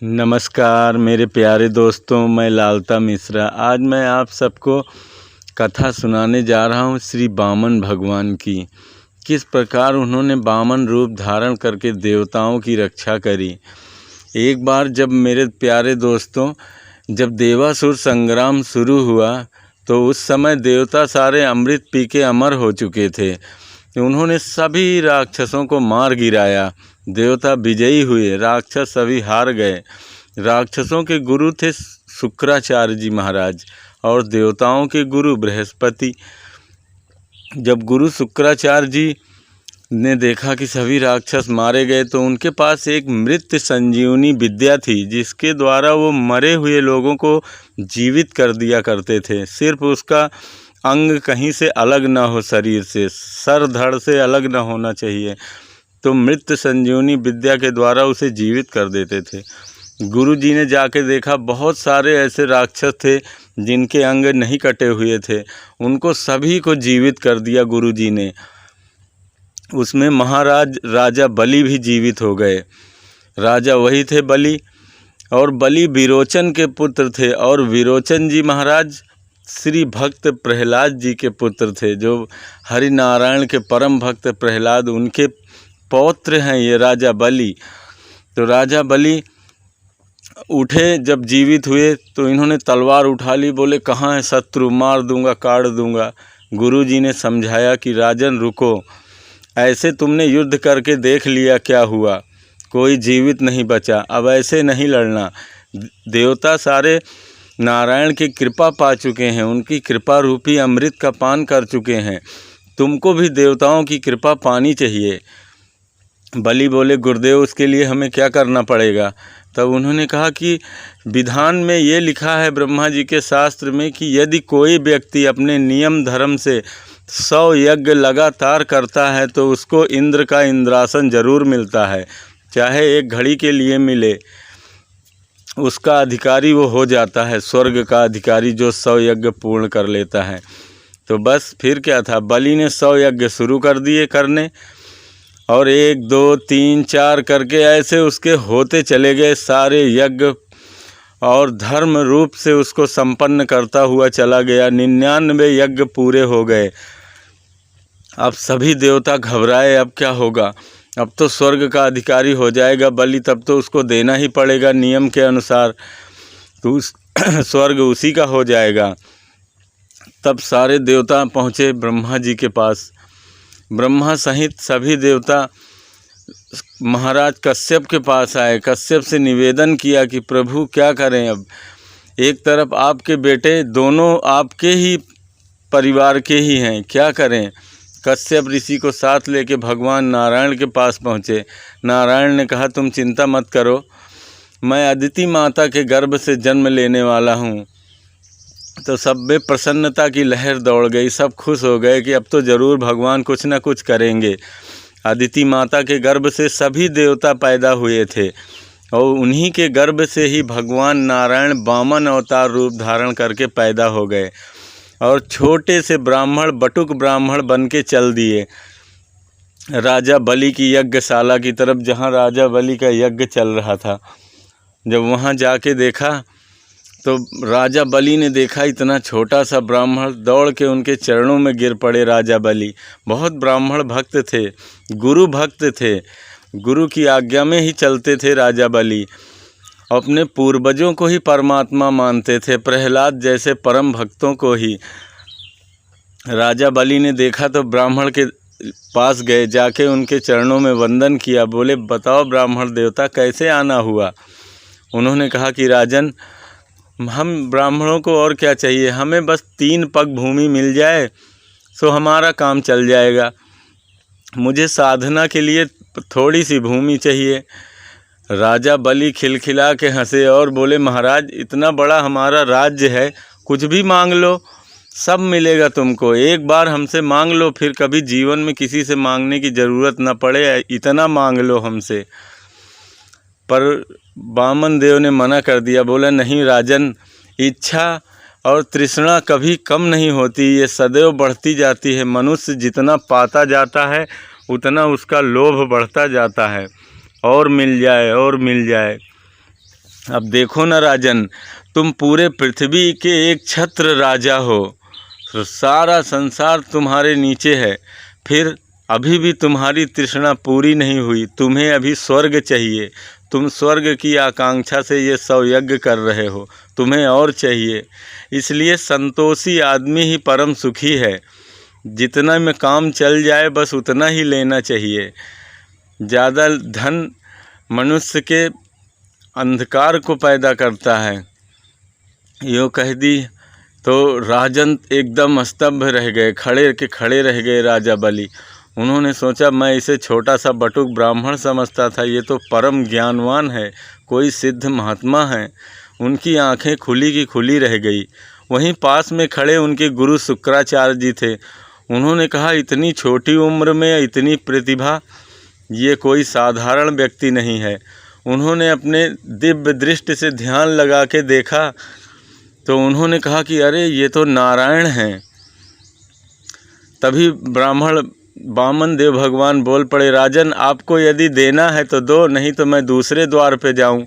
नमस्कार मेरे प्यारे दोस्तों, मैं लालता मिश्रा। आज मैं आप सबको कथा सुनाने जा रहा हूँ श्री वामन भगवान की। किस प्रकार उन्होंने वामन रूप धारण करके देवताओं की रक्षा करी। एक बार जब मेरे प्यारे दोस्तों, जब देवासुर संग्राम शुरू हुआ तो उस समय देवता सारे अमृत पी के अमर हो चुके थे। उन्होंने सभी राक्षसों को मार गिराया। देवता विजयी हुए, राक्षस सभी हार गए। राक्षसों के गुरु थे शुक्राचार्य जी महाराज और देवताओं के गुरु बृहस्पति। जब गुरु शुक्राचार्य जी ने देखा कि सभी राक्षस मारे गए तो उनके पास एक मृत संजीवनी विद्या थी, जिसके द्वारा वो मरे हुए लोगों को जीवित कर दिया करते थे। सिर्फ उसका अंग कहीं से अलग ना हो, शरीर से, सर धड़ से अलग ना होना चाहिए, तो मृत संजीवनी विद्या के द्वारा उसे जीवित कर देते थे। गुरु जी ने जाके देखा बहुत सारे ऐसे राक्षस थे जिनके अंग नहीं कटे हुए थे, उनको सभी को जीवित कर दिया गुरु जी ने। उसमें महाराज राजा बलि भी जीवित हो गए। राजा वही थे बलि, और बलि विरोचन के पुत्र थे, और विरोचन जी महाराज श्री भक्त प्रहलाद जी के पुत्र थे, जो हरि नारायण के परम भक्त प्रहलाद, उनके पौत्र हैं ये राजा बलि। तो राजा बलि उठे, जब जीवित हुए तो इन्होंने तलवार उठा ली, बोले कहाँ है शत्रु, मार दूंगा, काट दूंगा। गुरु जी ने समझाया कि राजन रुको, ऐसे तुमने युद्ध करके देख लिया क्या हुआ, कोई जीवित नहीं बचा, अब ऐसे नहीं लड़ना। देवता सारे नारायण की कृपा पा चुके हैं, उनकी कृपा रूपी अमृत का पान कर चुके हैं, तुमको भी देवताओं की कृपा पानी चाहिए। बलि बोले गुरुदेव, उसके लिए हमें क्या करना पड़ेगा। तब उन्होंने कहा कि विधान में ये लिखा है ब्रह्मा जी के शास्त्र में कि यदि कोई व्यक्ति अपने नियम धर्म से 100 यज्ञ लगातार करता है तो उसको इंद्र का इंद्रासन जरूर मिलता है, चाहे एक घड़ी के लिए मिले, उसका अधिकारी वो हो जाता है, स्वर्ग का अधिकारी, जो 100 यज्ञ पूर्ण कर लेता है। तो बस फिर क्या था, बलि ने 100 यज्ञ शुरू कर दिए करने, और 1 2 3 4 करके ऐसे उसके होते चले गए सारे यज्ञ, और धर्म रूप से उसको संपन्न करता हुआ चला गया। 99 यज्ञ पूरे हो गए। अब सभी देवता घबराए, अब क्या होगा, अब तो स्वर्ग का अधिकारी हो जाएगा बलि, तब तो उसको देना ही पड़ेगा नियम के अनुसार, तो स्वर्ग उसी का हो जाएगा। तब सारे देवता पहुँचे ब्रह्मा जी के पास। ब्रह्मा सहित सभी देवता महाराज कश्यप के पास आए। कश्यप से निवेदन किया कि प्रभु क्या करें, अब एक तरफ आपके बेटे दोनों आपके ही परिवार के ही हैं, क्या करें। कश्यप ऋषि को साथ लेके भगवान नारायण के पास पहुँचे। नारायण ने कहा तुम चिंता मत करो, मैं अदिति माता के गर्भ से जन्म लेने वाला हूँ। तो सब में प्रसन्नता की लहर दौड़ गई, सब खुश हो गए कि अब तो ज़रूर भगवान कुछ न कुछ करेंगे। अदिति माता के गर्भ से सभी देवता पैदा हुए थे, और उन्हीं के गर्भ से ही भगवान नारायण वामन अवतार रूप धारण करके पैदा हो गए, और छोटे से ब्राह्मण, बटुक ब्राह्मण बन के चल दिए राजा बलि की यज्ञशाला की तरफ, जहाँ राजा बलि का यज्ञ चल रहा था। जब वहाँ जाके देखा तो राजा बलि ने देखा इतना छोटा सा ब्राह्मण, दौड़ के उनके चरणों में गिर पड़े राजा बलि। बहुत ब्राह्मण भक्त थे, गुरु भक्त थे, गुरु की आज्ञा में ही चलते थे राजा बलि, अपने पूर्वजों को ही परमात्मा मानते थे, प्रहलाद जैसे परम भक्तों को ही। राजा बलि ने देखा तो ब्राह्मण के पास गए, जाके उनके चरणों में वंदन किया, बोले बताओ ब्राह्मण देवता कैसे आना हुआ। उन्होंने कहा कि राजन, हम ब्राह्मणों को और क्या चाहिए, हमें बस 3 पग भूमि मिल जाए तो हमारा काम चल जाएगा, मुझे साधना के लिए थोड़ी सी भूमि चाहिए। राजा बलि खिलखिला के हंसे और बोले महाराज, इतना बड़ा हमारा राज्य है, कुछ भी मांग लो, सब मिलेगा तुमको, एक बार हमसे मांग लो, फिर कभी जीवन में किसी से मांगने की ज़रूरत न पड़े, इतना मांग लो हमसे। पर वामन देव ने मना कर दिया, बोला नहीं राजन, इच्छा और तृष्णा कभी कम नहीं होती, ये सदैव बढ़ती जाती है। मनुष्य जितना पाता जाता है उतना उसका लोभ बढ़ता जाता है, और मिल जाए और मिल जाए। अब देखो ना राजन, तुम पूरे पृथ्वी के एक छत्र राजा हो, तो सारा संसार तुम्हारे नीचे है, फिर अभी भी तुम्हारी तृष्णा पूरी नहीं हुई, तुम्हें अभी स्वर्ग चाहिए। तुम स्वर्ग की आकांक्षा से ये 100 यज्ञ कर रहे हो, तुम्हें और चाहिए। इसलिए संतोषी आदमी ही परम सुखी है। जितना में काम चल जाए बस उतना ही लेना चाहिए। ज़्यादा धन मनुष्य के अंधकार को पैदा करता है। यो कह दी तो राजन एकदम स्तब्ध रह गए, खड़े रह गए राजा बलि। उन्होंने सोचा, मैं इसे छोटा सा बटुक ब्राह्मण समझता था, ये तो परम ज्ञानवान है, कोई सिद्ध महात्मा है। उनकी आंखें खुली की खुली रह गई। वहीं पास में खड़े उनके गुरु शुक्राचार्य जी थे। उन्होंने कहा, इतनी छोटी उम्र में इतनी प्रतिभा, ये कोई साधारण व्यक्ति नहीं है। उन्होंने अपने दिव्य दृष्टि से ध्यान लगा के देखा तो उन्होंने कहा कि अरे ये तो नारायण हैं। तभी ब्राह्मण वामन देव भगवान बोल पड़े, राजन आपको यदि देना है तो दो, नहीं तो मैं दूसरे द्वार पे जाऊं।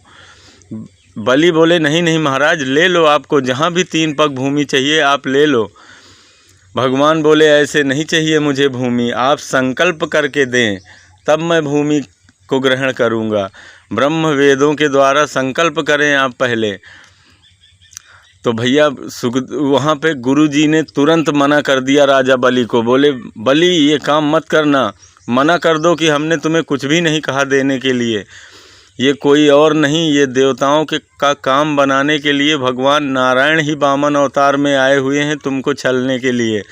बलि बोले, नहीं नहीं महाराज, ले लो, आपको जहां भी 3 पग भूमि चाहिए आप ले लो। भगवान बोले, ऐसे नहीं चाहिए मुझे भूमि, आप संकल्प करके दें तब मैं भूमि को ग्रहण करूंगा। ब्रह्म वेदों के द्वारा संकल्प करें आप पहले। तो भैया वहाँ पे गुरुजी ने तुरंत मना कर दिया राजा बलि को। बोले, बलि ये काम मत करना, मना कर दो कि हमने तुम्हें कुछ भी नहीं कहा देने के लिए। ये कोई और नहीं, ये देवताओं के का काम बनाने के लिए भगवान नारायण ही वामन अवतार में आए हुए हैं तुमको छलने के लिए।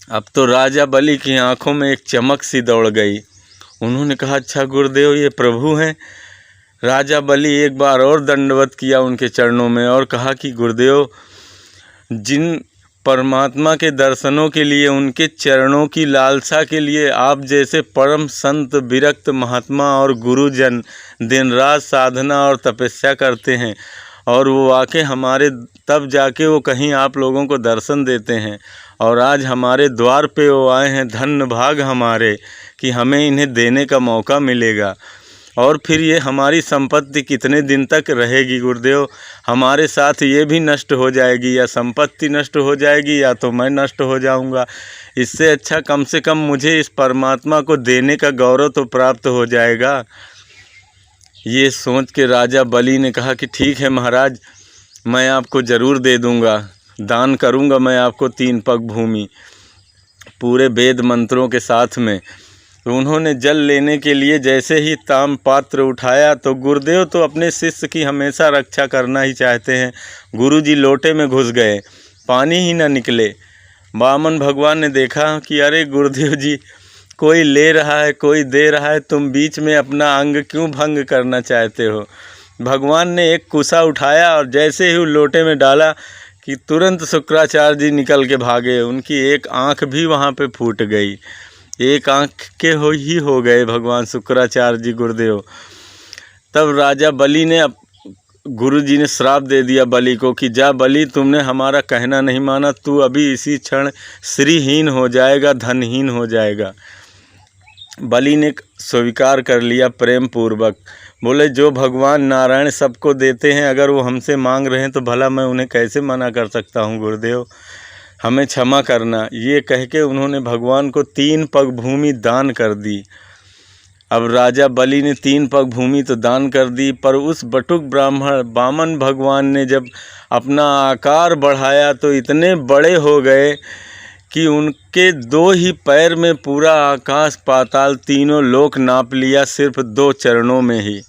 अब तो राजा बलि की आंखों में एक चमक सी दौड़ गई। उन्होंने कहा, अच्छा गुरुदेव ये प्रभु हैं। राजा बलि एक बार और दंडवत किया उनके चरणों में और कहा कि गुरुदेव, जिन परमात्मा के दर्शनों के लिए, उनके चरणों की लालसा के लिए आप जैसे परम संत, विरक्त महात्मा और गुरुजन दिन रात साधना और तपस्या करते हैं, और वो आके हमारे तब जाके वो कहीं आप लोगों को दर्शन देते हैं, और आज हमारे द्वार पे वो आए हैं। धन्य भाग हमारे कि हमें इन्हें देने का मौका मिलेगा। और फिर ये हमारी संपत्ति कितने दिन तक रहेगी गुरुदेव? हमारे साथ ये भी नष्ट हो जाएगी, या संपत्ति नष्ट हो जाएगी या तो मैं नष्ट हो जाऊंगा। इससे अच्छा कम से कम मुझे इस परमात्मा को देने का गौरव तो प्राप्त हो जाएगा। ये सोच के राजा बलि ने कहा कि ठीक है महाराज, मैं आपको ज़रूर दे दूंगा, दान करूंगा मैं आपको 3 पग भूमि पूरे वेद मंत्रों के साथ में। तो उन्होंने जल लेने के लिए जैसे ही ताम पात्र उठाया तो गुरुदेव तो अपने शिष्य की हमेशा रक्षा करना ही चाहते हैं। गुरुजी लोटे में घुस गए, पानी ही ना निकले। वामन भगवान ने देखा कि अरे गुरुदेव जी, कोई ले रहा है कोई दे रहा है, तुम बीच में अपना अंग क्यों भंग करना चाहते हो। भगवान ने एक कुसा उठाया और जैसे ही वो लोटे में डाला कि तुरंत शुक्राचार्य जी निकल के भागे। उनकी एक आँख भी वहाँ पे फूट गई, एक आँख के हो गए भगवान शुक्राचार्य जी गुरुदेव। तब राजा बलि ने गुरुजी ने श्राप दे दिया बलि को कि जा बलि, तुमने हमारा कहना नहीं माना, तू अभी इसी क्षण श्रीहीन हो जाएगा, धनहीन हो जाएगा। बलि ने स्वीकार कर लिया प्रेम पूर्वक। बोले, जो भगवान नारायण सबको देते हैं, अगर वो हमसे मांग रहे हैं तो भला मैं उन्हें कैसे मना कर सकता हूँ गुरुदेव, हमें क्षमा करना। ये कह के उन्होंने भगवान को 3 पग भूमि दान कर दी। अब राजा बलि ने 3 पग भूमि तो दान कर दी, पर उस बटुक ब्राह्मण वामन भगवान ने जब अपना आकार बढ़ाया तो इतने बड़े हो गए कि उनके 2 ही पैर में पूरा आकाश पाताल तीनों लोक नाप लिया, सिर्फ 2 चरणों में ही।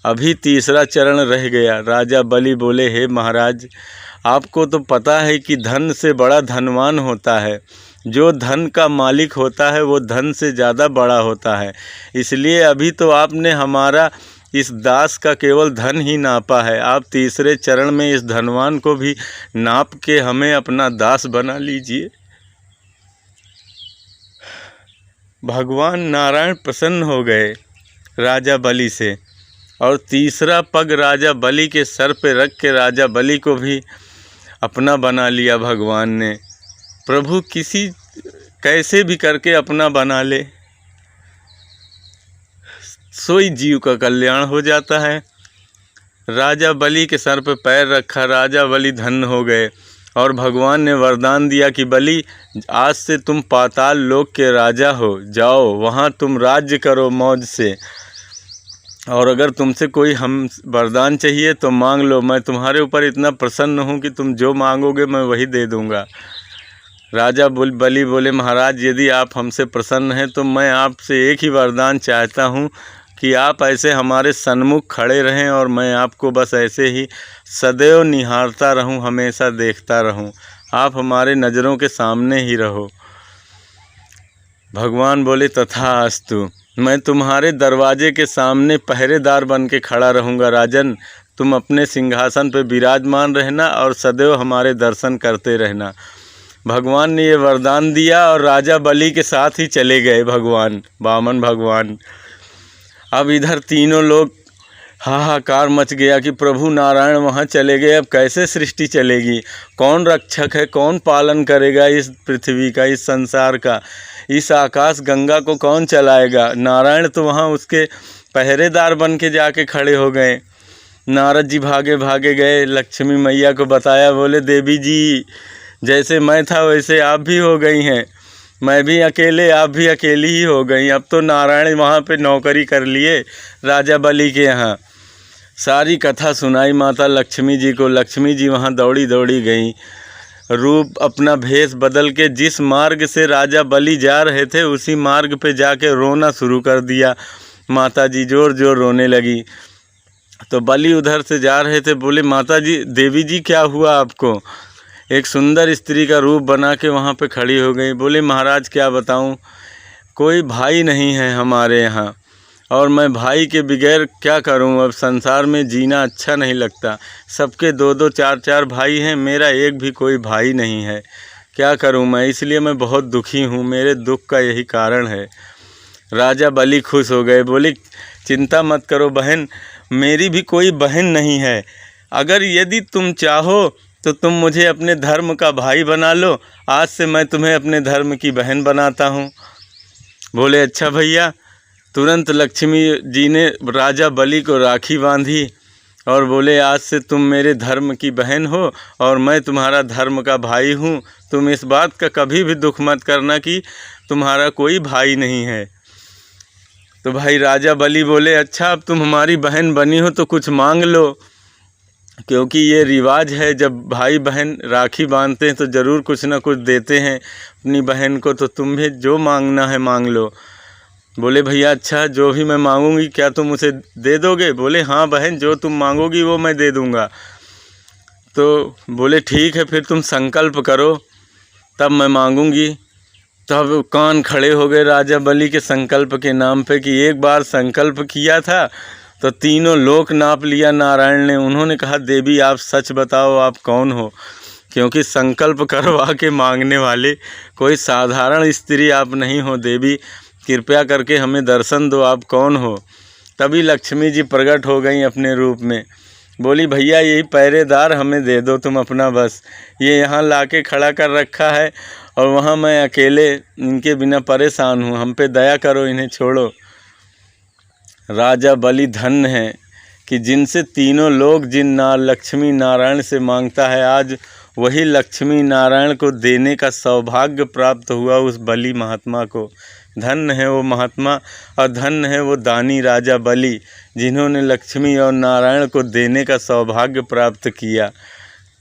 अभी तीसरा चरण रह गया। राजा बलि बोले, हे महाराज, आपको तो पता है कि धन से बड़ा धनवान होता है, जो धन का मालिक होता है वो धन से ज़्यादा बड़ा होता है। इसलिए अभी तो आपने हमारा इस दास का केवल धन ही नापा है, आप तीसरे चरण में इस धनवान को भी नाप के हमें अपना दास बना लीजिए। भगवान नारायण प्रसन्न हो गए राजा बलि से, और तीसरा पग राजा बलि के सर पे रख के राजा बलि को भी अपना बना लिया भगवान ने। प्रभु किसी कैसे भी करके अपना बना ले, सोई जीव का कल्याण हो जाता है। राजा बलि के सर पे पैर रखा। राजा बलि धन्य हो गए और भगवान ने वरदान दिया कि बलि, आज से तुम पाताल लोक के राजा हो, जाओ वहाँ तुम राज्य करो मौज से, और अगर तुमसे कोई हम वरदान चाहिए तो मांग लो। मैं तुम्हारे ऊपर इतना प्रसन्न हूँ कि तुम जो मांगोगे मैं वही दे दूँगा। राजा बलि बोले, महाराज यदि आप हमसे प्रसन्न हैं तो मैं आपसे एक ही वरदान चाहता हूँ कि आप ऐसे हमारे सन्मुख खड़े रहें और मैं आपको बस ऐसे ही सदैव निहारता रहूं, हमेशा देखता रहूं, आप हमारे नज़रों के सामने ही रहो। भगवान बोले, तथास्तु, मैं तुम्हारे दरवाजे के सामने पहरेदार बन के खड़ा रहूँगा। राजन, तुम अपने सिंहासन पर विराजमान रहना और सदैव हमारे दर्शन करते रहना। भगवान ने ये वरदान दिया और राजा बलि के साथ ही चले गए भगवान वामन भगवान। अब इधर तीनों लोग हाहाकार मच गया कि प्रभु नारायण वहाँ चले गए, अब कैसे सृष्टि चलेगी, कौन रक्षक है, कौन पालन करेगा इस पृथ्वी का, इस संसार का, इस आकाश गंगा को कौन चलाएगा। नारायण तो वहाँ उसके पहरेदार बन के जाके खड़े हो गए। नारद जी भागे भागे गए, लक्ष्मी मैया को बताया, बोले देवी जी, जैसे मैं था वैसे आप भी हो गई हैं, मैं भी अकेले, आप भी अकेली ही हो गई। अब तो नारायण वहाँ पे नौकरी कर लिए राजा बलि के यहाँ। सारी कथा सुनाई माता लक्ष्मी जी को। लक्ष्मी जी वहाँ दौड़ी दौड़ी गई, रूप अपना भेष बदल के जिस मार्ग से राजा बलि जा रहे थे उसी मार्ग पे जाके रोना शुरू कर दिया। माता जी जोर जोर रोने लगी। तो बलि उधर से जा रहे थे, बोले, माता जी, देवी जी क्या हुआ आपको? एक सुंदर स्त्री का रूप बना के वहाँ पे खड़ी हो गई। बोले, महाराज क्या बताऊँ, कोई भाई नहीं है हमारे यहाँ और मैं भाई के बगैर क्या करूँ, अब संसार में जीना अच्छा नहीं लगता। सबके दो दो चार चार भाई हैं, मेरा एक भी कोई भाई नहीं है, क्या करूँ मैं, इसलिए मैं बहुत दुखी हूँ, मेरे दुख का यही कारण है। राजा बलि खुश हो गए, बोले, चिंता मत करो बहन, मेरी भी कोई बहन नहीं है, अगर यदि तुम चाहो तो तुम मुझे अपने धर्म का भाई बना लो, आज से मैं तुम्हें अपने धर्म की बहन बनाता हूँ। बोले, अच्छा भैया। तुरंत लक्ष्मी जी ने राजा बलि को राखी बांधी और बोले, आज से तुम मेरे धर्म की बहन हो और मैं तुम्हारा धर्म का भाई हूँ। तुम इस बात का कभी भी दुख मत करना कि तुम्हारा कोई भाई नहीं है। तो भाई राजा बलि बोले, अच्छा अब तुम हमारी बहन बनी हो तो कुछ मांग लो, क्योंकि ये रिवाज है, जब भाई बहन राखी बांधते हैं तो ज़रूर कुछ ना कुछ देते हैं अपनी बहन को, तो तुम्हें जो मांगना है मांग लो। बोले, भैया अच्छा, जो भी मैं मांगूंगी क्या तुम उसे दे दोगे? बोले, हाँ बहन, जो तुम मांगोगी वो मैं दे दूंगा। तो बोले, ठीक है, फिर तुम संकल्प करो तब मैं मांगूंगी। तब कान खड़े हो गए राजा बलि के संकल्प के नाम पे कि एक बार संकल्प किया था तो तीनों लोक नाप लिया नारायण ने। उन्होंने कहा, देवी आप सच बताओ, आप कौन हो, क्योंकि संकल्प करवा के मांगने वाले कोई साधारण स्त्री आप नहीं हो। देवी कृपया करके हमें दर्शन दो, आप कौन हो। तभी लक्ष्मी जी प्रकट हो गई अपने रूप में। बोली, भैया यही पहरेदार हमें दे दो तुम अपना, बस ये यहाँ लाके खड़ा कर रखा है और वहाँ मैं अकेले इनके बिना परेशान हूँ, हम पे दया करो, इन्हें छोड़ो। राजा बलि धन्य है कि जिनसे तीनों लोग जिन लक्ष्मी नारायण से मांगता है, आज वही लक्ष्मी नारायण को देने का सौभाग्य प्राप्त हुआ उस बलि महात्मा को। धन्य है वो महात्मा और धन्य है वो दानी राजा बलि, जिन्होंने लक्ष्मी और नारायण को देने का सौभाग्य प्राप्त किया।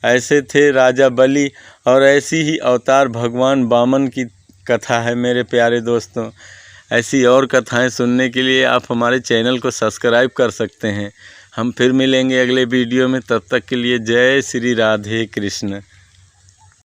ऐसे थे राजा बलि और ऐसी ही अवतार भगवान वामन की कथा है मेरे प्यारे दोस्तों। ऐसी और कथाएं सुनने के लिए आप हमारे चैनल को सब्सक्राइब कर सकते हैं। हम फिर मिलेंगे अगले वीडियो में, तब तक के लिए जय श्री राधे कृष्ण।